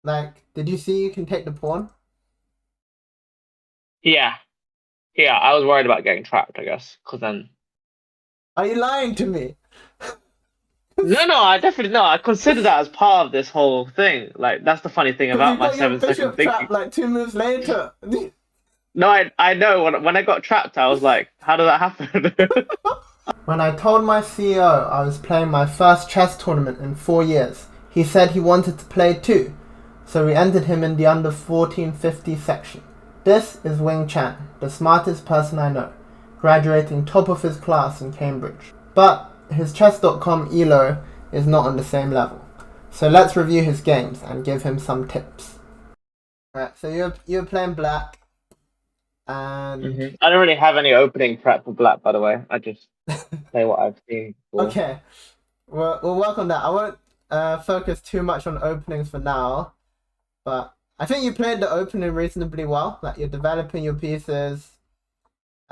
Like, did you see you can take the pawn? Yeah, yeah. I was worried about getting trapped, I guess, because then. Are you lying to me? No, no, I definitely no. I consider that as part of this whole thing. Like that's the funny thing Because about you my got your 7 second bishop thinking. trapped like 2 moves later. No, I know when I got trapped, I was like, how did that happen? When I told my CEO I was playing my first chess tournament in 4 years, he said he wanted to play too, so we entered him in the under 1450 section. This is Wing Chan, the smartest person I know, graduating top of his class in Cambridge. But his chess.com elo is not on the same level. So let's review his games and give him some tips. Alright, so you're playing black and I don't really have any opening prep for black, by the way. I just play what I've seen before. okay, we'll work on that. I won't focus too much on openings for now, but I think you played the opening reasonably well. Like you're developing your pieces.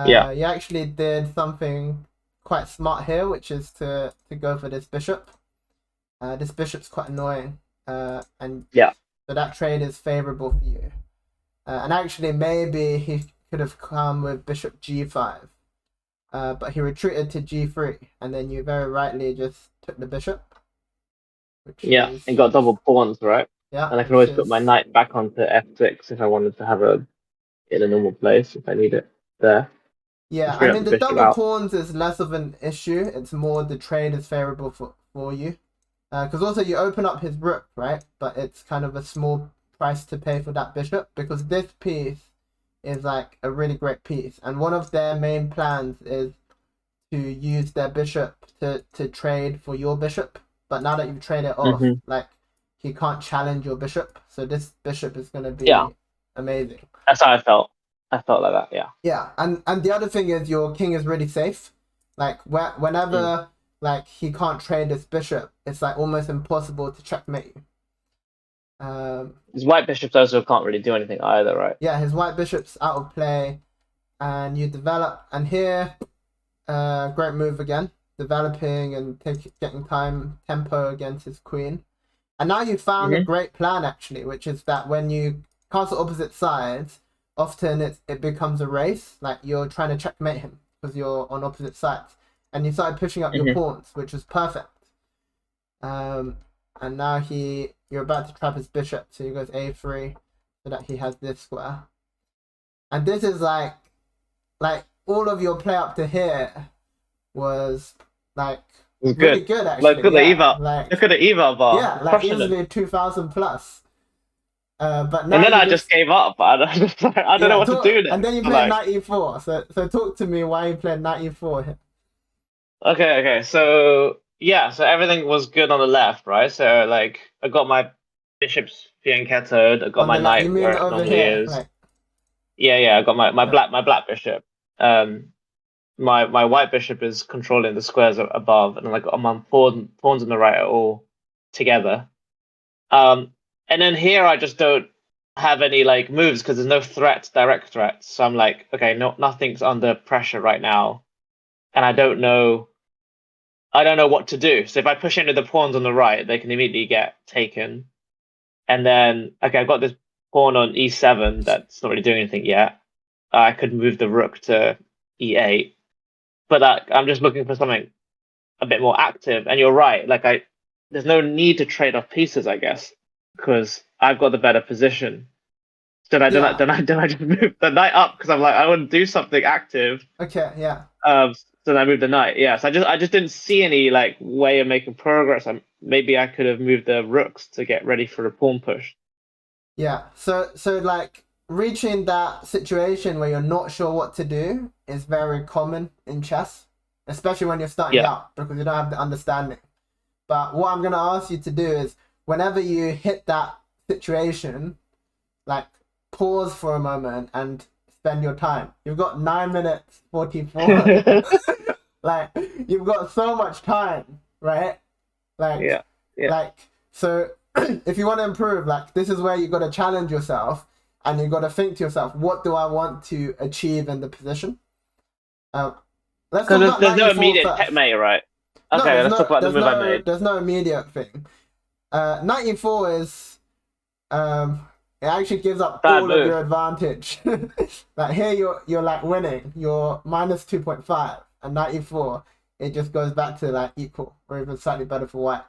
Yeah. You actually did something quite smart here, which is to go for this bishop. This bishop's quite annoying, and Yeah. so that trade is favorable for you. And actually, maybe he could have come with bishop g5, but he retreated to g3, and then you very rightly just took the bishop, which Yeah, is and got double pawns, right? yeah, And I can which always put my is knight back onto f6 if I wanted to have a in a normal place if I need it there. yeah. Just I free up mean, the the bishop double out. pawns is less of an issue. It's more the trade is favorable for you, because also you open up his rook, right? But it's kind of a small price to pay for that bishop because this piece is like a really great piece, and one of their main plans is to use their bishop to trade for your bishop. But now that you've traded it off, hmm like he can't challenge your bishop, so this bishop is gonna Yeah, be amazing. that's how I felt. I felt like that. Yeah. Yeah, and the other thing is your king is really safe. Like Mm. whenever like he can't trade this bishop, it's like almost impossible to checkmate you. His white bishops also can't really do anything either, right? Yeah, his white bishop's out of play, and you develop. And here, great move again, developing and getting time tempo against his queen. And now you found a hmm great plan actually, which is that when you castle opposite sides, often it becomes a race. Like you're trying to checkmate him because you're on opposite sides, and you started pushing up your hmm pawns, which was perfect. Um, and now you're about to trap his bishop, so he goes a3, so that he has this square. And this is like all of your play up to here was like It was really good. good Look actually. at the Yeah, eval. Look at the eval bar, like crushing it. easily 2,000 plus. But And now then you I just just gave up. I don't know yeah what to do and next. then you I'm played like, knight e4. So talk to me why you played knight e4. okay. So yeah, so everything was good on the left, right? So like, I got my bishops fianchettoed. I got On my the left. You knight mean where it over normally here? is. Like Yeah. I got yeah. my black bishop. Um, my white bishop is controlling the squares above, and like my pawns on the right are all together. Um, and then here I just don't have any like moves because there's no direct threats. So I'm like, okay, no, nothing's under pressure right now, and I don't know what to do. So if I push into the pawns on the right, they can immediately get taken. And then, okay, I've got this pawn on e7 that's not really doing anything yet. I could move the rook to e8, but I'm just looking for something a bit more active. And you're right, there's no need to trade off pieces, I guess, because I've got the better position. So Yeah. then I just move the knight up because I'm like I want to do something active. Okay. Yeah. So then I moved the knight. Yeah, so I just didn't see any like way of making progress. Maybe I could have moved the rooks to get ready for a pawn push. Yeah. So like reaching that situation where you're not sure what to do is very common in chess, especially when you're starting Yeah. out because you don't have the understanding. But what I'm gonna ask you to do is whenever you hit that situation, like pause for a moment and spend your time. You've got 9 minutes 44. Like you've got so much time, right? Like Yeah. Yeah. like so if you want to improve, like this is where you got to challenge yourself and you got to think to yourself, what do I want to achieve in the position? Um, let's talk Because about there's no 94 immediate first. checkmate, right? No, Okay, let's talk about the move I made. there's no immediate thing. 94 is It actually gives up Bad all of move. your advantage. Like here, you're like winning. You're minus 2.5, and knight e4. It just goes back to like equal, or even slightly better for white.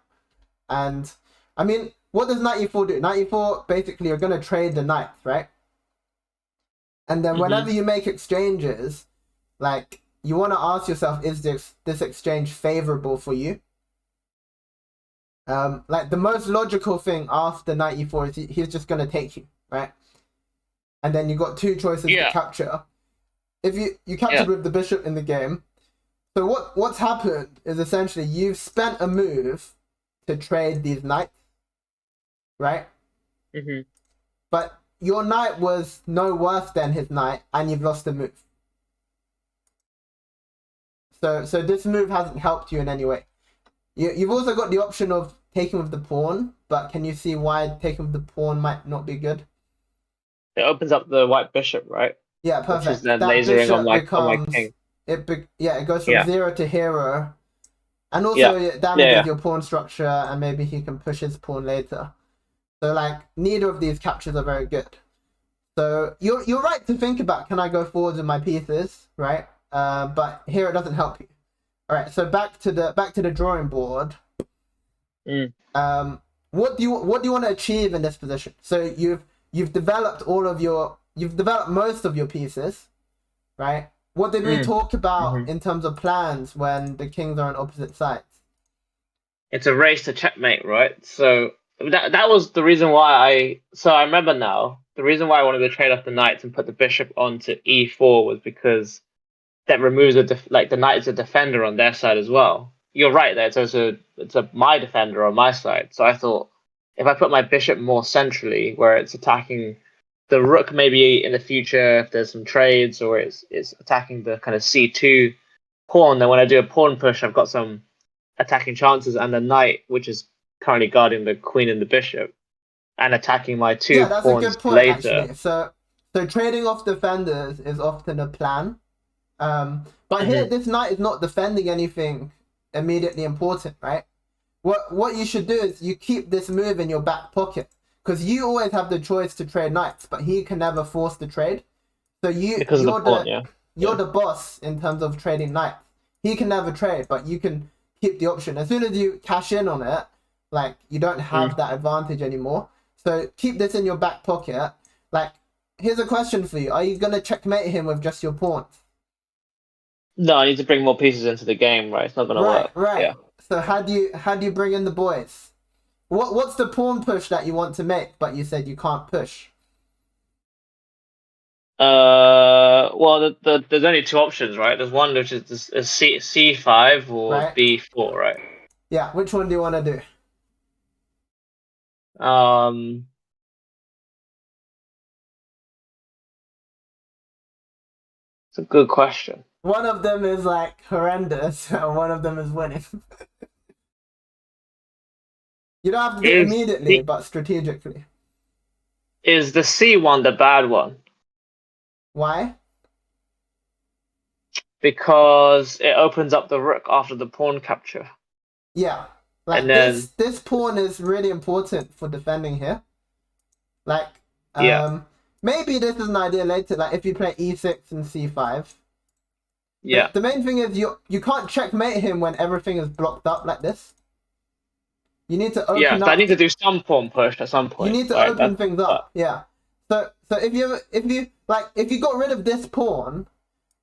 And I mean, what does knight e4 do? Knight e4 basically you're gonna trade the knights, right? And then whenever you make exchanges, like you want to ask yourself, is this exchange favorable for you? Like the most logical thing after knight e4 is he's just gonna take you, right? And then you got two choices to Yeah. capture. If you captured Yeah. with the bishop in the game, so what's happened is essentially you've spent a move to trade these knights, right? hmm But your knight was no worse than his knight, and you've lost the move. So this move hasn't helped you in any way. You've also got the option of taking with the pawn, but can you see why taking with the pawn might not be good? It opens up the white bishop, right? Yeah, Which is perfect. then That lasering bishop on my becomes king. yeah, it goes from Yeah. 0 to hero, and Yeah. also it Yeah. damages Yeah. your pawn structure, and maybe he can push his pawn later. So like neither of these captures are very good. So you're right to think about, can I go forwards with my pieces, right? But here it doesn't help you. All right, so back to the drawing board. Mm. What do you want to achieve in this position? So you've developed you've developed most of your pieces, right? What did we Mm. talk about hmm in terms of plans when the kings are on opposite sides? It's a race to checkmate, right? So that was the reason why I remember now. The reason why I wanted to trade off the knights and put the bishop onto e4 was because that removes like the knight is a defender on their side as well. You're right there. It's my defender on my side. So I thought if I put my bishop more centrally, where it's attacking the rook, maybe in the future if there's some trades, or it's attacking the kind of c2 pawn, then when I do a pawn push, I've got some attacking chances, and the knight, which is currently guarding the queen and the bishop, and attacking my two Yeah, that's a pawns good point later. actually. So trading off defenders is often a plan. But here hmm this knight is not defending anything immediately important, right? What you should do is you keep this move in your back pocket, because you always have the choice to trade knights, but he can never force the trade. So Because of the pawn, yeah. you're Yeah. the boss in terms of trading knights. He can never trade, but you can keep the option. As soon as you cash in on it, like you don't Mm. have that advantage anymore. So keep this in your back pocket. Like, here's a question for you: are you gonna checkmate him with just your pawns? No, I need to bring more pieces into the game, right? It's not gonna Right, work. right. Yeah. So how do you bring in the boys? What's the pawn push that you want to make, but you said you can't push? Well, there's only two options, right? There's one which is C5 or Right? B4, right? Yeah. Which one do you want to do? Um, it's a good question. One of them is like horrendous, and one of them is winning. You don't have to do it Is immediately, the but strategically. is the C one the bad one? Why? Because it opens up the rook after the pawn capture, Yeah. and Like then this pawn is really important for defending here. Like, yeah, maybe this is an idea later. Like if you play e6 and c5. The yeah, the main thing is you can't checkmate him when everything is blocked up like this. You need to yeah. open So I need up. to do some pawn push at some You point, need to right? open things But up. Yeah. So if you got rid of this pawn,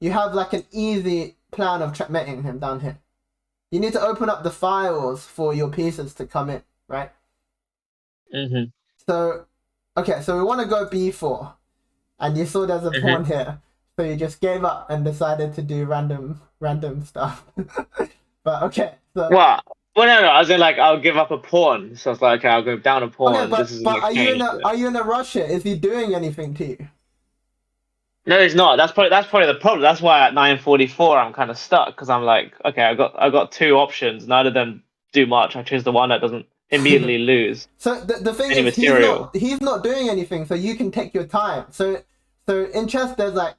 you have like an easy plan of checkmating him down here. You need to open up the files for your pieces to come in, right? hmm So, okay, so we want to go b4, and you saw there's a hmm pawn here, so you just gave up and decided to do random stuff. But okay, so Well, no. I was in like I'll give up a pawn. So it's like okay, I'll go down a okay, pawn. This is an but exchange. Yeah. are you in a rush here? Is he doing anything to you? No, it's not. That's probably the problem. That's why at 9:44 I'm kind of stuck because I'm like, okay, I got two options. Neither of them do much. I choose the one that doesn't immediately lose So the thing any is, material. he's not doing anything, so you can take your time. So in chess, there's like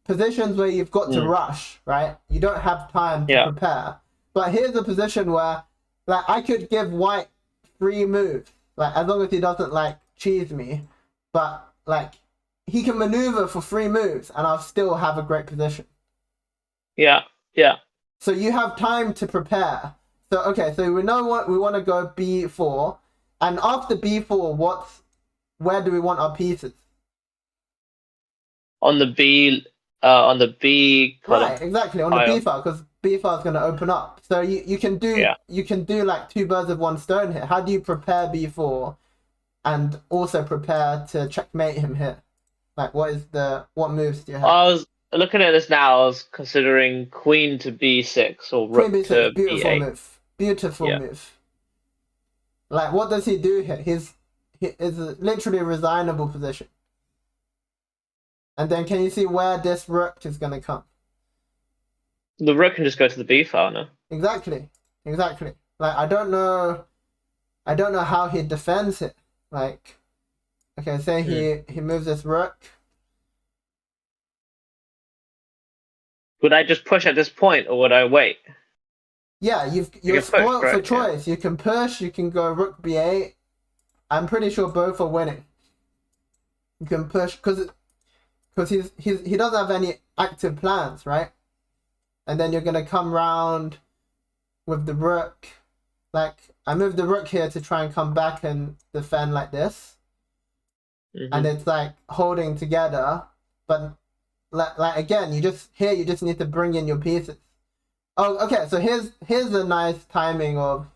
positions where you've got to Mm. rush, right? You don't have time to Yeah. prepare. But here's a position where, like, I could give White free moves, like as long as he doesn't like cheese me, but like he can maneuver for 3 moves and I'll still have a great position. Yeah, yeah. So you have time to prepare. So okay, so we know what we want to go b4, and after b4, where do we want our pieces? On the B column. Right, exactly, on the Pile. b file, because b file is going to open up. So you can Yeah. do like 2 birds with 1 stone here. How do you prepare b4 and also prepare to checkmate him here? Like what moves do you have? I was looking at this now. I was considering queen to B6 or Queen rook b6, to beautiful B8. move. Beautiful Yeah. move. Like, what does he do here? He is literally a resignable position. And then can you see where this rook is going to come? The rook can just go to the B file now. Exactly. Exactly. Like, I don't know how he defends it. Like, okay, say he moves this rook. Would I just push at this point, or would I wait? Yeah, you're You can push, spoiled for right? Yeah. choice. You can push, you can go rook b8. I'm pretty sure both are winning. You can push because he doesn't have any active plans, right? And then you're gonna come round with the rook. Like, I moved the rook here to try and come back and defend like this. And it's like holding together, but like again, you just need to bring in your pieces. Oh, okay. So here's a nice timing of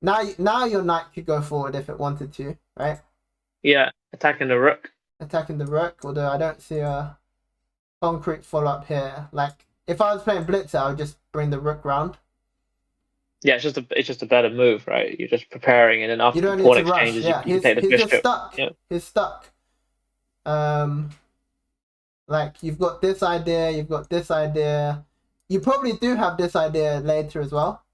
now your knight could go forward if it wanted to, right? Yeah, attacking the rook. Attacking the rook, although I don't see a concrete follow up here. Like, if I was playing Blitzer, I would just bring the rook round. Yeah, it's just a better move, right? You're just preparing, and then You after the don't need pawn to rush. exchanges, you Yeah, can take the he's just bishop. stuck. Yeah. He's stuck. Like, you've got this idea, you've got this idea. You probably do have this idea later as well.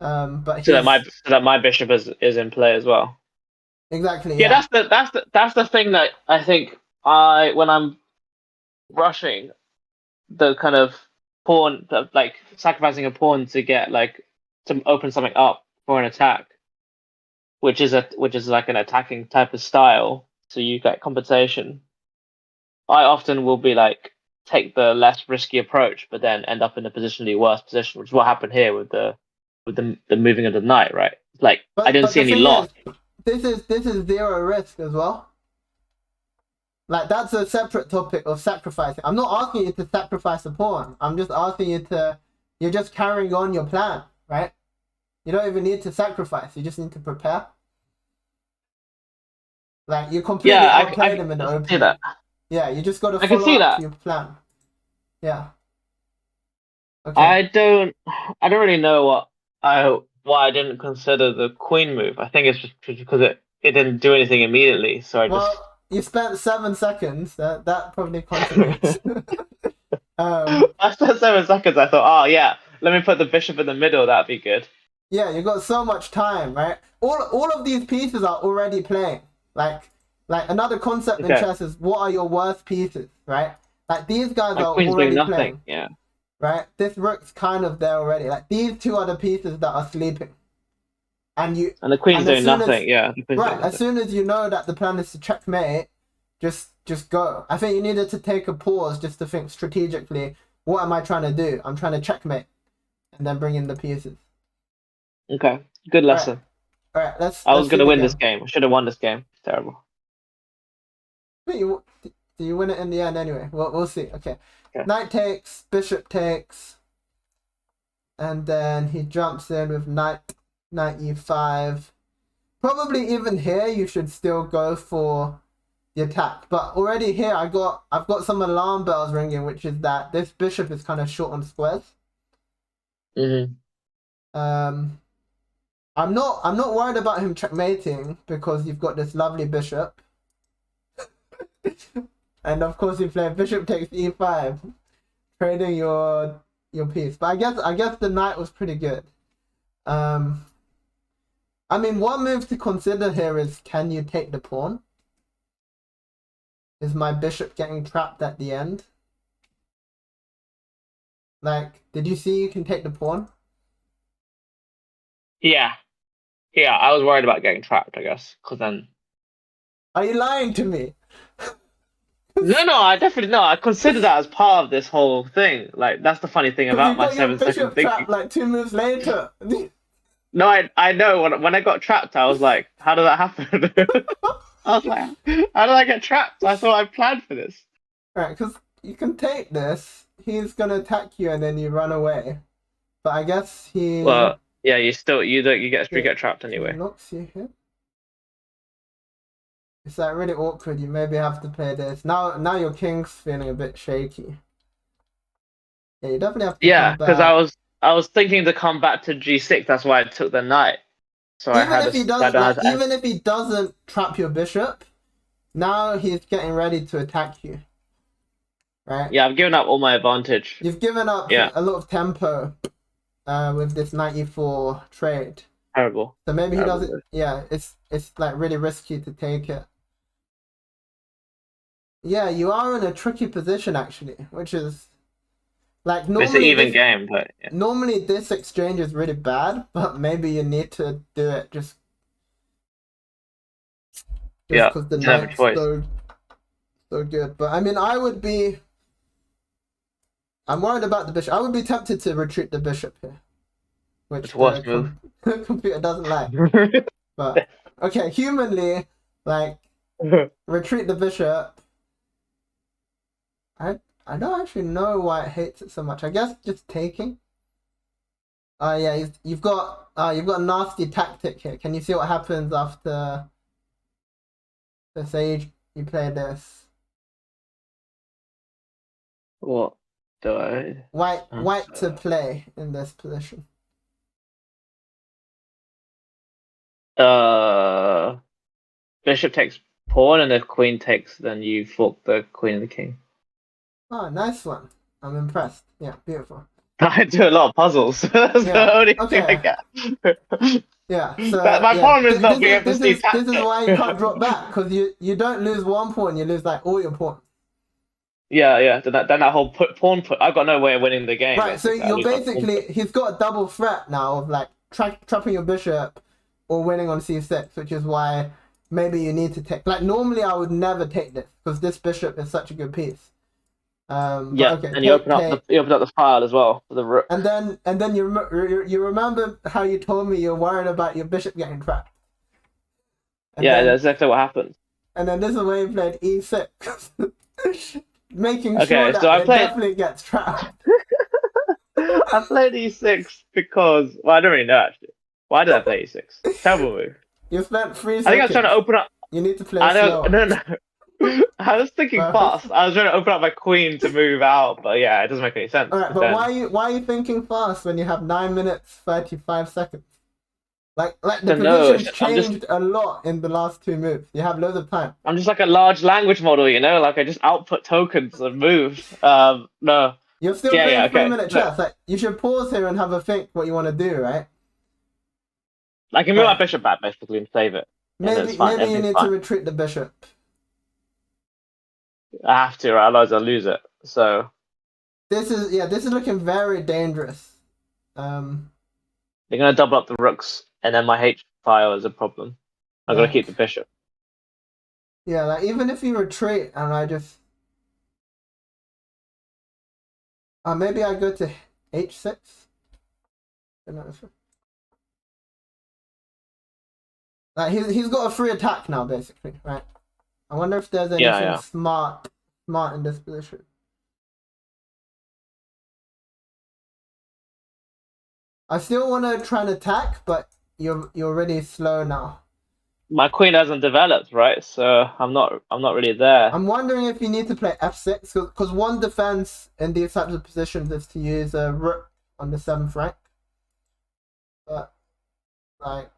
But So that my bishop is in play as well. exactly, Yeah, yeah. that's the thing that I think when I'm rushing, the kind of pawn, like sacrificing a pawn to get like to open something up for an attack, which is like an attacking type of style, so you get compensation. I often will be like take the less risky approach, but then end up in a positionally worse position, which is what happened here with the moving of the knight, right? Like I didn't But see the any thing loss. is, this is zero risk as well. Like, that's a separate topic of sacrificing. I'm not asking you to sacrifice a pawn. I'm just asking you you're just carrying on your plan, right? You don't even need to sacrifice. You just need to prepare. Like, you completely Yeah, outplayed him in the I can see opening. that. Yeah, you just got to I can follow see up to that. your plan. Yeah. Okay. I don't really know why I didn't consider the queen move. I think it's just because it didn't do anything immediately, so I just Well, you spent 7 seconds. That probably contributes. um, after 7 seconds I thought, oh yeah, let me put the bishop in the middle, that'd be good. yeah, you got so much time, right? All of these pieces are already playing. Like another concept in Okay. chess is, what are your worst pieces, right? Like, these guys My are queen's doing already nothing, playing, yeah. right? This rook's kind of there already. Like, these two are the pieces that are sleeping, and And the queen's as doing soon as nothing, yeah. The queen's doing right, as nothing. soon as you know that the plan is to checkmate, just go. I think you needed to take a pause just to think strategically. What am I trying to do? I'm trying to checkmate, and then bring in the pieces. Okay. Good All right, lesson. all right. I Let's was see gonna the win this game. game. I should have won this game. Terrible. But do you win it in the end anyway? We'll see. Okay. Okay. Knight takes, bishop takes, and then he jumps in with knight e5. Probably even here you should still go for the attack. But already here I've got some alarm bells ringing, which is that this bishop is kind of short on squares. Mm-hmm. I'm not worried about him checkmating because you've got this lovely bishop. And of course you play bishop takes e5, trading your piece. But I guess the knight was pretty good. I mean, one move to consider here is, can you take the pawn? Is my bishop getting trapped at the end? Like, did you see you can take the pawn? Yeah. Yeah, I was worried about getting trapped, I guess, because then. Are you lying to me? No, I definitely no. I consider that as part of this whole thing. Like that's the funny thing Because you about my got your 7 second bishop trapped thinking. like 2 moves later. No, I know when I got trapped, I was like, how did that happen? I was like, how did I get trapped? I thought I planned for this. Right, because you can take this. He's gonna attack you and then you run away. But I guess he Well, yeah, you don't you yeah, get trapped he anyway. locks you here. It's like really awkward. You maybe have to play this. Now your king's feeling a bit shaky. Yeah, you definitely have to Yeah, come because back. I was thinking to come back to G6. That's why I took the knight. So I Even had a if he I does don't like have to, even if he doesn't trap your bishop, now he's getting ready to attack you. Right? yeah, I've given up all my advantage. You've given up Yeah, a lot of tempo with this 94 trade. terrible, So maybe he terrible doesn't. move. Yeah, it's like really risky to take it. Yeah, you are in a tricky position actually, which is like It's an even game, but yeah, normally this exchange is really bad, but maybe you need to do it just yeah, because the didn't have a knight's choice. so good. But I mean, I'm worried about the bishop. I would be tempted to retreat the bishop here, It's which a worse move. computer doesn't like. But okay, humanly, like retreat the bishop. I don't actually know why it hates it so much. I guess just taking. Yeah, you've got a nasty tactic here. Can you see what happens after say you play this? What do I White to answer? play in this position. Uh, Bishop takes pawn, and if queen takes, then you fork the queen and the king. Oh, nice one. I'm impressed. Yeah, beautiful. I do a lot of puzzles. That's the Yeah. only thing I Okay. get. Yeah. But So my yeah, problem is not being able to see this is tactics. why you can't drop back because you don't lose one pawn, you lose like all your pawns. Yeah. Then that whole pawn put. I've got no way of winning the game. Right. So Basically, I you're lose my pawn put. basically he's got a double threat now of like trapping your bishop or winning on c6, which is why maybe you need to take. Like normally I would never take this because this bishop is such a good piece. But Yeah, okay, and take. you open up the file as well for the And rook. then you remember how you told me you're worried about your bishop getting trapped. And Yeah, then that's exactly what happens. this is where you played e6, making sure Okay, so that it definitely gets trapped. I played e6 because well, I don't really know actually. Why did I play e6? Terrible move. You spent three I think I was trying to seconds. open up. You need to play I know, slower. no. I was thinking But fast. I was trying to open up my queen to move out, but yeah, it doesn't make any sense all right, because but then why are you thinking fast when you have 9 minutes 35 seconds? Like the to know. position's changed a lot in the last 2 moves. You have loads of time. I'm just like a large language model, you know. Like I just output tokens and move. No. You're still Yeah. playing three Okay. minute No, chess. Like you should pause here and have a think what you want to do, right? I can move my Right. bishop back basically and save it, and it's fine. Maybe you Everything's need to fine. retreat the bishop. I have to, right? Otherwise I'll lose it. So This is looking very dangerous. they're gonna double up the rooks, and then my H file is a problem. I've got to keep Like the bishop. yeah, like even if you retreat and I just maybe I go to h6. Like he's got a free attack now, basically, right? I wonder if there's anything Yeah. smart in this position. I still want to try and attack, but you're really slow now. My queen hasn't developed, right? So I'm not really there. I'm wondering if you need to play f6 because one defense in these types of positions is to use a rook on the 7th rank. But like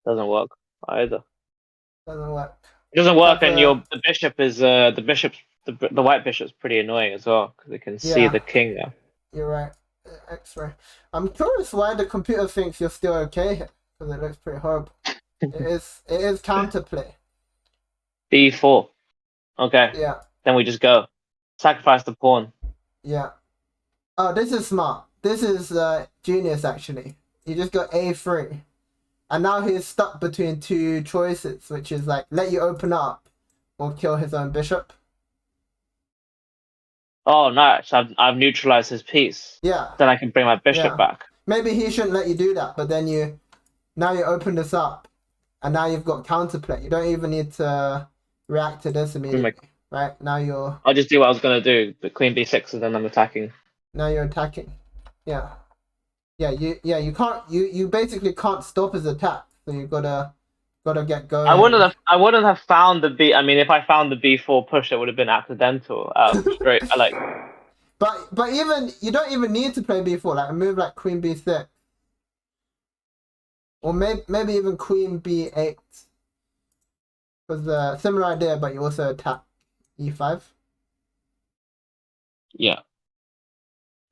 Doesn't work either. doesn't work. It doesn't work, Except and for the bishop is the white bishop's pretty annoying as well because it can see yeah, the king now. you're right. X-ray. I'm curious why the computer thinks you're still okay here because it looks pretty horrible. It is counterplay. D4. Okay, Yeah, then we just go sacrifice the pawn. yeah. Oh, this is smart. This is genius actually. You just got a3. And now he's stuck between two choices, which is like let you open up or kill his own bishop. Oh, nice. I've neutralized his piece. Yeah, Then I can bring my bishop yeah. back. Maybe he shouldn't let you do that, but then you open this up, and now you've got counterplay. You don't even need to react to this immediately, right? I'll just do what I was gonna do, but queen b6, and then I'm attacking. Now you're attacking. Yeah, you can't you basically can't stop his attack, so you gotta get going. I wouldn't have found the b. I mean, if I found the b4 push, it would have been accidental. Straight. I like. But even you don't even need to play b4. Like a move like queen b6, or maybe even queen b8 was a similar idea, but you also attack e5. Yeah.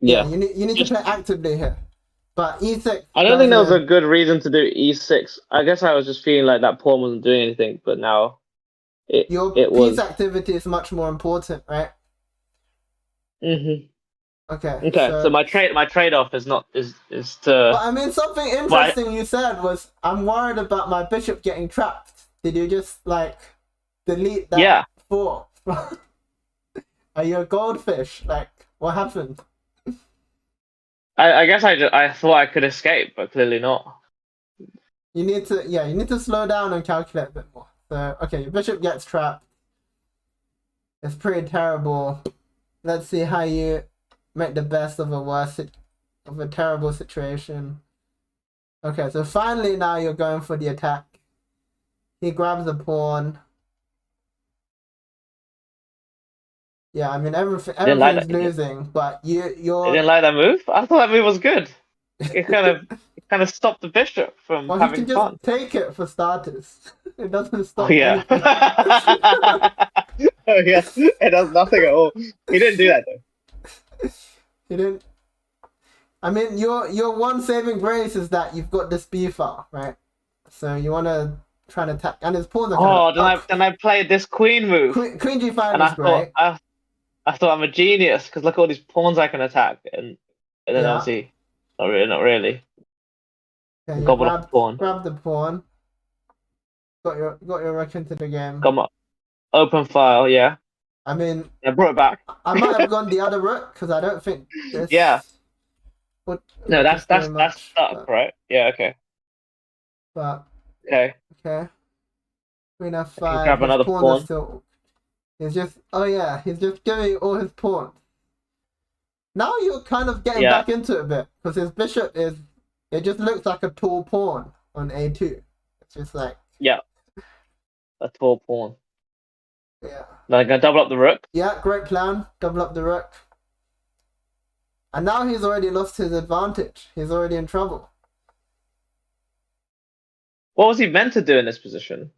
Yeah, you need to play actively here. But e6. I don't think there was a good reason to do e6. I guess I was just feeling like that pawn wasn't doing anything, but now your it piece was. activity is much more important, right? Mm-hmm. Okay. Okay, so my trade off is not is to. But I mean, something interesting you said was, "I'm worried about my bishop getting trapped." Did you just like delete that thought? Are you a goldfish? Like, what happened? I guess I thought I could escape, but clearly not. You need to slow down and calculate a bit more. So, okay, your bishop gets trapped. It's pretty terrible. Let's see how you make the best of a terrible situation. Okay, so finally now you're going for the attack. He grabs a pawn. Yeah, I mean everything's losing, but you're. I didn't like that move. I thought that move was good. It kind of stopped the bishop from Well, he having can just fun. take it for starters. It doesn't Oh stop yeah. anything. Oh yeah. It does nothing at all. He didn't do that though. He didn't. I mean, your one saving grace is that you've got this b file, right? So you want to try and attack, and his pawns are kind of. Then I played this queen move. Queen g5 and is great. I thought I'm a genius because look at all these pawns I can attack, and then obviously, not really. Yeah, you Gobble up the pawn. grab the pawn. Got your rook into the game. Come on, open file. Yeah. I mean, I brought it back. I might have gone the other rook because I don't think this. Yeah. No, that's stuck, right? Yeah. Okay. But okay. Queen f5. Grab another pawn. Still. He's just giving all his pawns. Now you're kind of getting back into it a bit because his bishop is. It just looks like a tall pawn on a2. It's just like. Yeah. A tall pawn. Yeah. Then I'm gonna double up the rook. Yeah, great plan. Double up the rook. And now he's already lost his advantage. He's already in trouble. What was he meant to do in this position?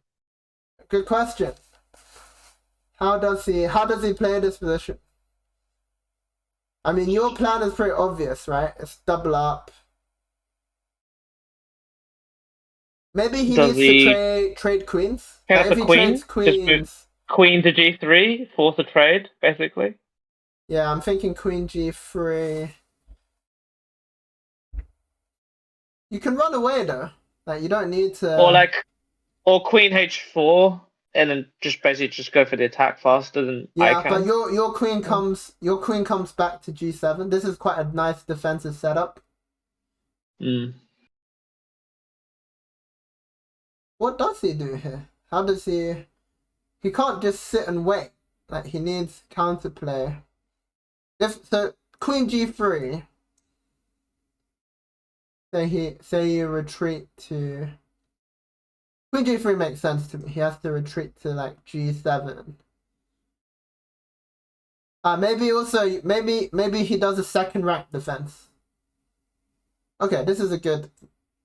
Good question. How does he play this position? I mean, your plan is pretty obvious, right? It's double up. Maybe he needs to trade queens. If he trades queens, queen to g3, force a trade, basically. Yeah, I'm thinking queen g3. You can run away though. Like you don't need to. Or queen h4, and then just go for the attack faster than I can. But your queen comes back to g7. This is quite a nice defensive setup. What does he do here? How does he? He can't just sit and wait. Like he needs counterplay. So queen g3. Say you retreat to. Queen g3 makes sense to me. He has to retreat to like g7. Maybe he does a second rank defense. Okay, this is a good.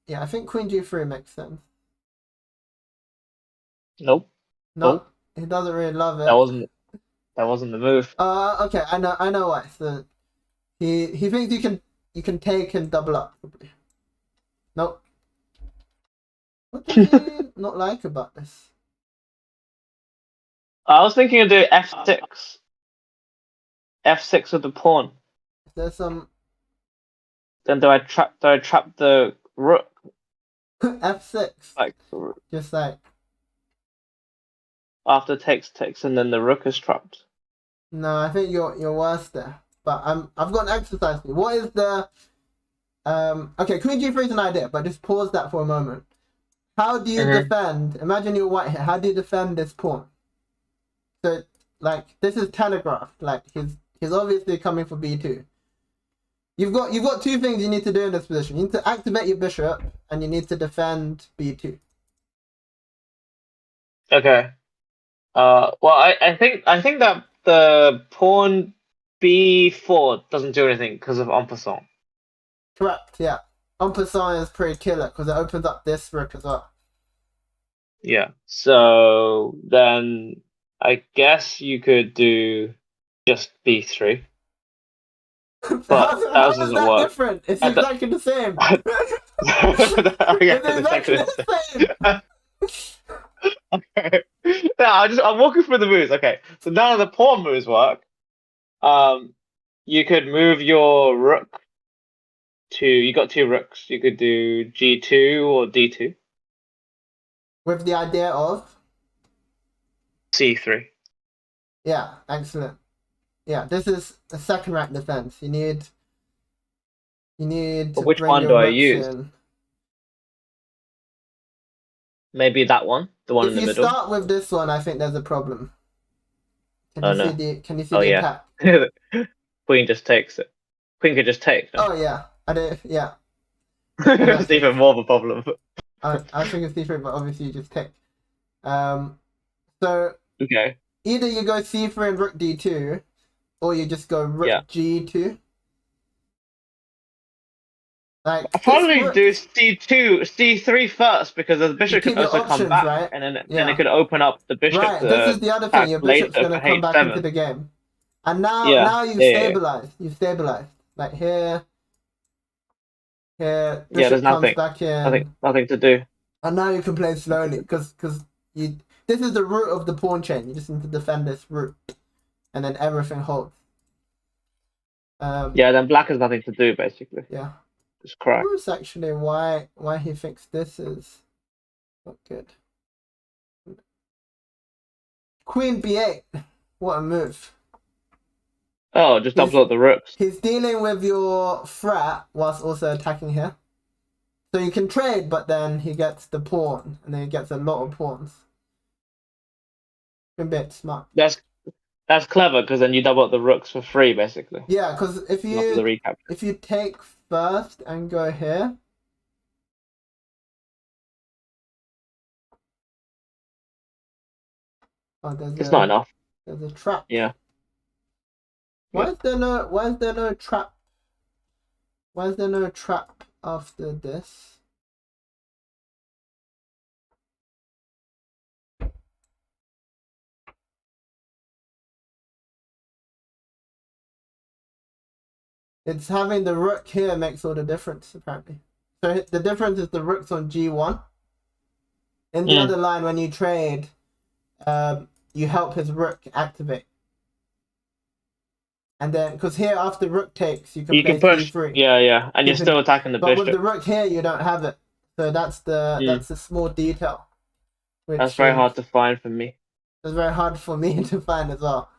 Yeah, I think queen g3 makes sense. Nope. He doesn't really love it. That wasn't the move. Okay, I know why. So he thinks you can take and double up. Nope. What does he not like about this? I was thinking of doing f6. F6 with the pawn. Is there some? Then do I trap the rook? F6. Like Just like after takes, and then the rook is trapped. no, I think you're worse there. But I've got an exercise for you. What is the okay, Queen G3 is an idea, but just pause that for a moment. How do you defend? Imagine you're white here. How do you defend this pawn? So, like, this is telegraphed. Like, he's obviously coming for b2. You've got two things you need to do in this position. You need to activate your bishop, and you need to defend b2. Okay. Well, I think that the pawn b4 doesn't do anything because of en passant. Correct. Yeah. En passant is pretty killer because it opens up this rook as well. Yeah. So then I guess you could do just b3. But How that is doesn't that work. different? It's exactly the same. Okay, It's exactly the same. okay. Yeah, I'm walking through the moves. Okay, so none of the pawn moves work. You could move your rook to. You got two rooks. You could do g2 or d2. With the idea of c3. yeah, excellent. Yeah, this is a second rank defense. You need But to which bring one your do I rooks use? in. Maybe that one, the one in If the you middle. start with this one, I think there's a problem. Oh no. Can you see Oh the yeah. attack? Queen just takes it. Queen could just take. No? Oh yeah, I did. Yeah, It's exactly. even more of a problem. I think it's different, but obviously you just take. So Okay. either you go c3 and rook d2, or you just go rook Yeah. g2. Like I'll this probably rook, do C2, C3 first because the you bishop could keep your also come options, back, right? and then it Yeah. could open up the bishop Right. This is to the other thing. attack Your bishop's later gonna for come back into H7. the game, and now Yeah, you've yeah, stabilized. You've stabilized. Like here, yeah. There's bishop comes nothing, back in, nothing to do. and now you can play slowly because you. This is the root of the pawn chain. You just need to defend this root, and then everything holds. Yeah, then black has nothing to do basically. Yeah. Just crack. Curious actually why he thinks this is not good. Queen b8. What a move. Oh, just double up the rooks. He's dealing with your threat whilst also attacking here. So you can trade, but then he gets the pawn, and then he gets a lot of pawns. A bit smart. That's clever because then you double up the rooks for free basically. Yeah, because if After the recapture. you take first and go here, oh, It's not enough. there's a trap. Yeah. Why is there no trap? Why is there no trap after this? It's having the rook here makes all the difference, apparently. So the difference is the rook's on g1. In the other line, when you trade, you help his rook activate. And then, because here after rook takes, you can play push. c3. Yeah, and you're still attacking the but bishop. But with the rook here, you don't have it. So that's the small detail. Which that's very hard to find for me. It's very hard for me to find as well.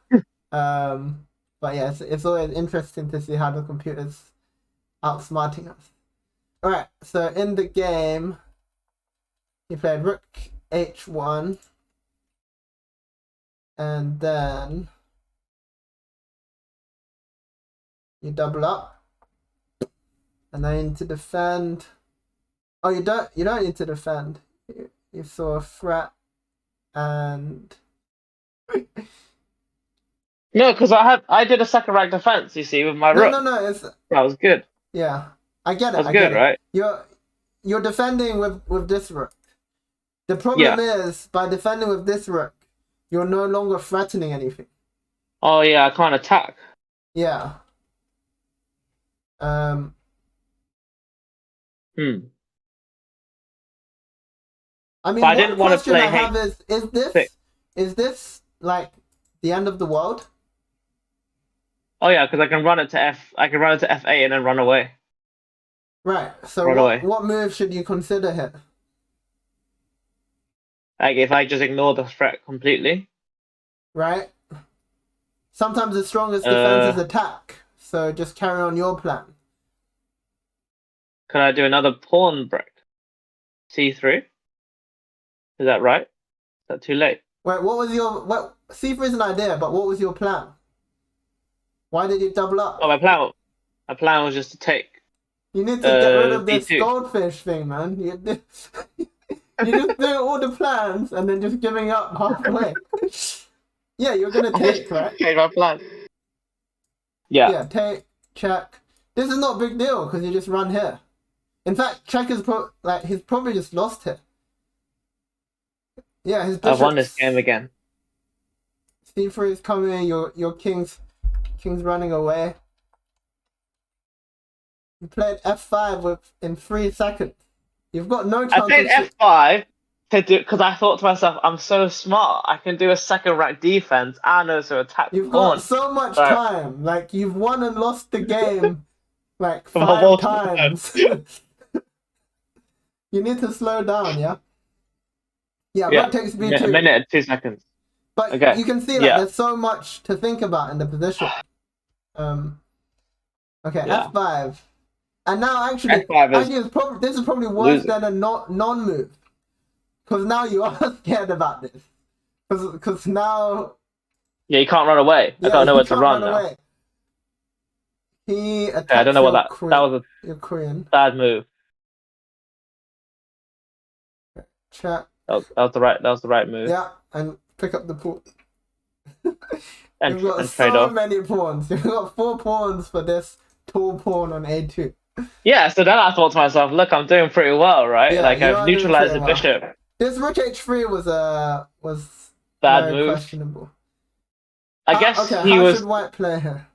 But yeah, it's always interesting to see how the computer's outsmarting us. Alright, so in the game, he played rook h1, and then you double up, and then you need to defend. Oh, you don't need to defend. You saw a threat, and no, because I did a second rank defense. You see, with my rook. No, that was good. Yeah, I get it. That's good, right? You're defending with this rook. The problem is by defending with this rook, you're no longer threatening anything. Oh yeah, I can't attack. Yeah. I mean, but I didn't want to play. I have is this like the end of the world? Oh yeah, because I can run it to f8 and then run away. Right. So run away. what move should you consider here? Like if I just ignore the threat completely. Right? Sometimes the strongest defense is Uh, attack. So just carry on your plan. could I do another pawn break? C3? Is that right? Is that too late? Wait, what was your... What, C3 is an idea, but what was your plan? Why did you double up? Oh, my plan was just to take You need to get rid of this D2. goldfish thing, man. You're just doing all the plans and then just giving up halfway. Yeah, you're gonna take, right? Change my plan. Yeah. Yeah, take, check. This is not a big deal because you just run here. In fact, check is he's probably just lost here. Yeah, his bishop. I've won this game again. C3 is coming. Your king's running away. You played F5 in 3 seconds. You've got no chance. I played F5 to do because I thought to myself, I'm so smart. I can do a second rank defense and also attack. You've got so much time. Like you've won and lost the game like 5 times. You need to slow down, yeah? Yeah, rook takes B2. A minute and 2 seconds. But okay. You can see that there's so much to think about in the position. Okay, F5. And now actually this is probably worse than a non-move. Because now you are scared about this. Because now... Yeah, you can't run away. I don't know where to run now. Away. He attacks I don't know what that was your queen. Bad move. Check. That was the right move. Yeah, and pick up the pawn. and You've got so many pawns. You've got 4 pawns for this tall pawn on A2. Yeah, so then I thought to myself, look, I'm doing pretty well, right? Yeah, like I've neutralized the bishop. This rook H3 was bad move. Questionable. I guess how should white play here?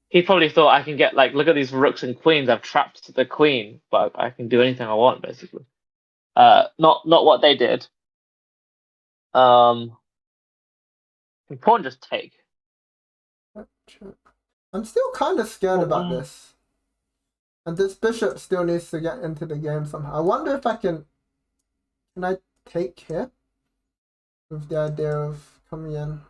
He probably thought I can get look at these rooks and queens. I've trapped the queen, but I can do anything I want basically. Not what they did. Pawn just take. I'm still kind of scared about this. And this bishop still needs to get into the game somehow. I wonder if I can I take here? With the idea of coming in.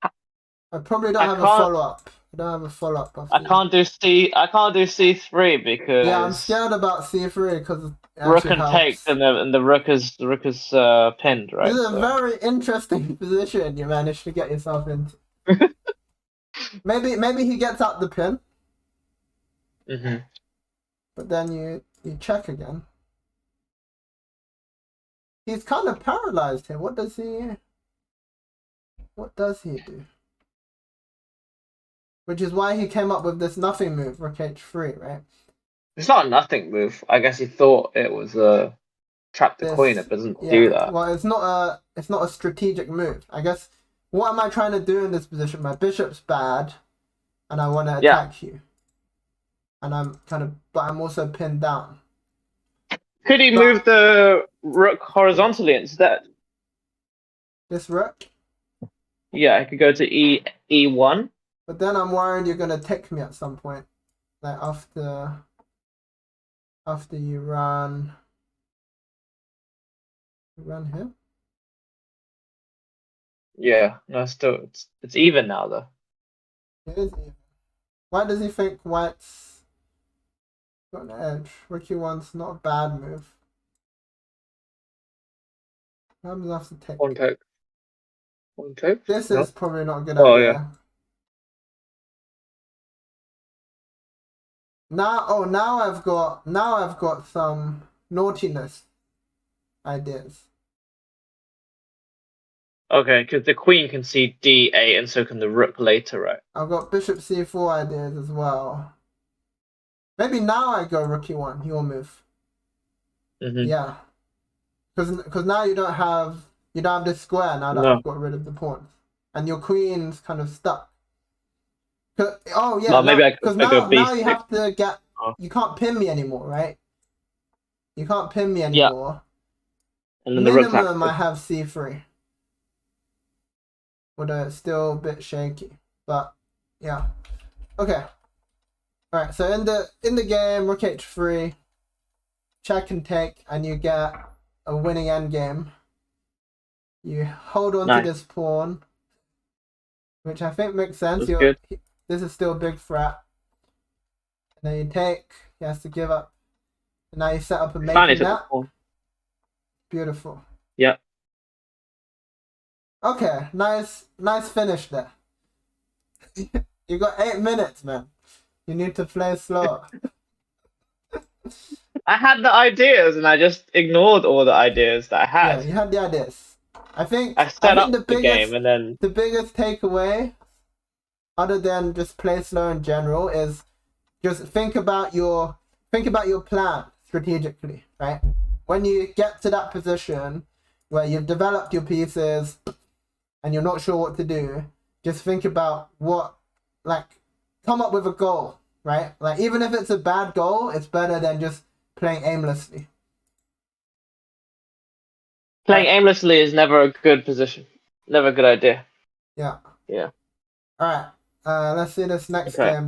I probably don't have a follow-up. I don't have a follow-up. I can't do C3 because... Yeah, I'm scared about C3 because rook and takes and the rook is pinned, right? This is a very interesting position you managed to get yourself into. maybe he gets out the pin. But then you check again. He's kind of paralyzed here. What does he do? Which is why he came up with this nothing move, rook H3, right? It's not a nothing move. I guess he thought it was trap the queen. It doesn't do that. Well, it's not a strategic move. I guess what am I trying to do in this position? My bishop's bad, and I want to attack you. And but I'm also pinned down. Could he move the rook horizontally instead? This rook? Yeah, I could go to E1. But then I'm worried you're gonna take me at some point, like after you run here. Yeah, no, still it's even now though. It is even. Why does he think white's got an edge? Rook E1's not a bad move. I'm gonna have to take. One take. This is probably not a good idea. Yeah. Now I've got some naughtiness ideas. Okay, because the queen can see D8 and so can the rook later, right? I've got bishop C4 ideas as well. Maybe now I go rook E1, your move. Yeah. Because now you don't have this square now that I've got rid of the pawns. And your queen's kind of stuck. Well, maybe I could go B6. Now you have to get... You can't pin me anymore, right? You can't pin me anymore. And then minimum I have C3. Although it's still a bit shaky. But, yeah. Okay. Alright, so in the game, rook H3, check and take, and you get a winning endgame. You hold on to Nice. this pawn, which I think makes sense. That's good. This is still a big threat. And then you take. He has to give up. And now you set up a Finally making took the that. pawn. Beautiful. Yep. Okay, nice finish there. You got 8 minutes, man. You need to play slower. I had the ideas and I just ignored all the ideas that I Yeah, had. you had the ideas. I think Set up the game and then the biggest takeaway, other than just play slow in general, is just think about your plan strategically, right? When you get to that position where you've developed your pieces and you're not sure what to do, just think about come up with a goal, right? Like, even if it's a bad goal, it's better than just playing aimlessly. playing Right. aimlessly is never a good position. Never a good idea. Yeah. Yeah. All right. Let's see this next Okay. game.